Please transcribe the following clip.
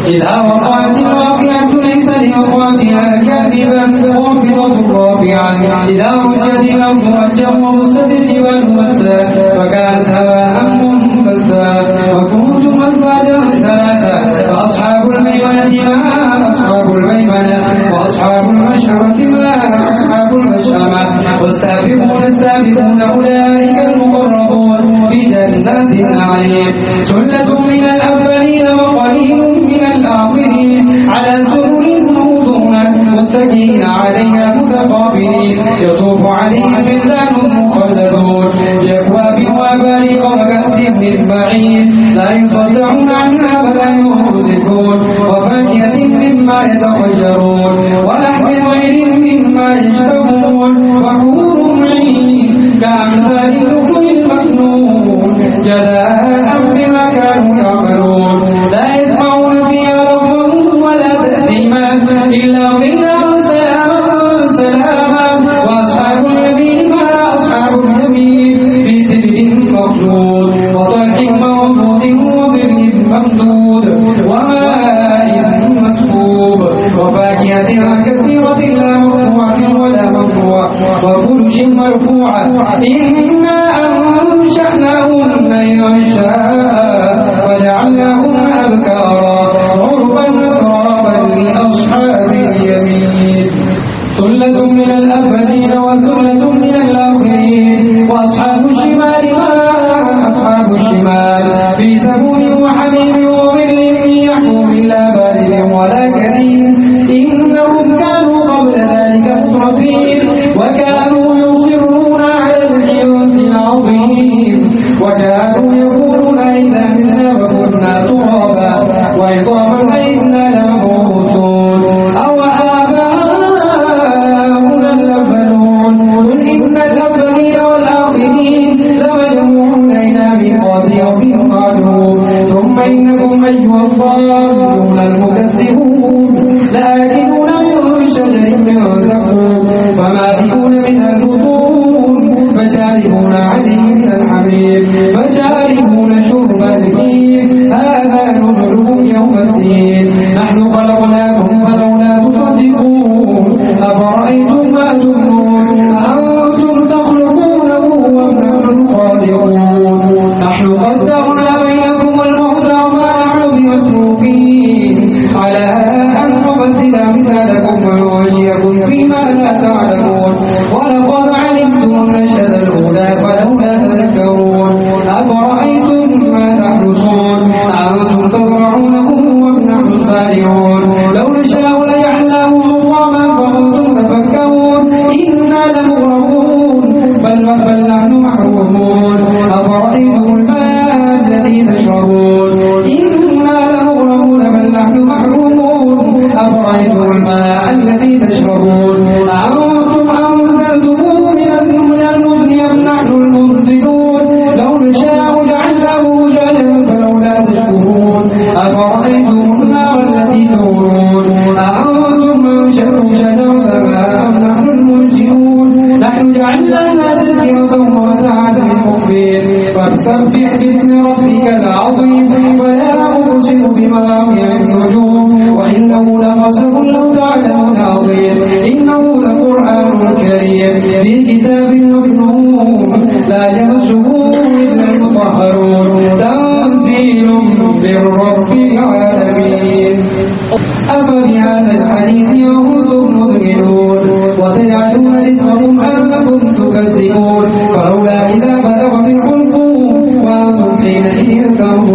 إذا وقعت الواقعة ليس لوقعتها كاذبا خافضة رافعة إذا رجت الأرض رجا وبست الجبال مسا فكانت هواء منبسا وكنتم أزواجا ثلاثا فأصحاب الميمنة ما أصحاب الميمنة وأصحاب المشأمة ما أصحاب المشأمة والسابقون السابقون أولئك المقربون في جنات النعيم ثلة من الأولين وقليل من الآخرين على سرر موضونة متكئين عليها متقابلين يطوف عليهم ولدان مخلدون بأكواب وأباريق وكأس من معين لا يصدعون عنها ولا ينزفون وفاكهة مما يتخيرون ولحم طير مما يشتهون وحور عين كأمثال اللؤلؤ المكنون جزاء بما كانوا يعملون لا يسمعون فيها لغوا ولا تأثيما إلا قيلا سلاما سلاما وأصحاب اليمين ما أصحاب اليمين في سدر مخلود وطلح منضود وظل ممدود وماء مسكوب وفاكهة كثيرة لا مقطوعة ولا ممنوع وفرش مرفوعة إنا أنشأناهن إنشاء وجعلناهن أبكارا عربا أترابا لأصحاب اليمين ثلة من الأولين وثلة من الآخرين وأصحاب الشمال ما أصحاب الشمال في سبوم وحميم وظل من يحكم لا بارد ولا كريم إنهم كانوا قبل ذلك مترفين وكانوا يصرون على الحنث العظيم وكانوا يقولون إذا متنا وكنا ترابا وعظاما أئنا لمبعوثون أو آباؤنا الأولون قل إن الأولين والآخرين لمجموعون إلى ميقات يوم معلوم ثم إنكم أيها الضالون المكذبون لآكلون من شجر من زقوم فمالئون منها البطون فشاربون عليه من الحميم فشاربون شرب الهيم هذا نزلهم يوم الدين نحن خلقناكم فلولا تصدقون أفرأيتم ما تمنون أأنتم تخلقونه أم نحن الخالقون نحن قدرنا بينكم الموت وما نحن بمسبوقين على أن نبدل أمثالكم ونعيشكم فيما لا تعلمون ولقد علمتم النشأة الأولى فلولا تذكرون أفرأيتم ما تحرثون أأنتم تزرعونه أم نحن الزارعون لو نشاء لجعلناه حطاما فظلتم تفكرون إنا لمغرمون بل نحن محرومون أفرأيتم الماء الذي تشربون إنا لمغرمون بل نحن محرومون أفرأيتم الماء الذي تشربون أأنتم أنزلتموه من المزن أم نحن المنزلون لو نشاء جعلناه جهلا فلولا تشكرون أفرأيتم النار التي تورون أأنتم أنشأتم شجرتها أم نحن المنشئون نحن جعلناها تذكرة ومتاعا للمقبل فسبح باسم ربك العظيم فلا أقسم بمواقع النجوم وإنه لقسم لو تعلمون عظيم إنه لقرآن كريم في كتاب مكنون لا يمسه إلا المطهرون تنزيل من رب العالمين أفبهذا الحديث أنتم مدهنون وتجعلون رزقكم أنكم تكذبون فلولا إذا بلغت الحلقوم وأنتم حينئذ تنظرون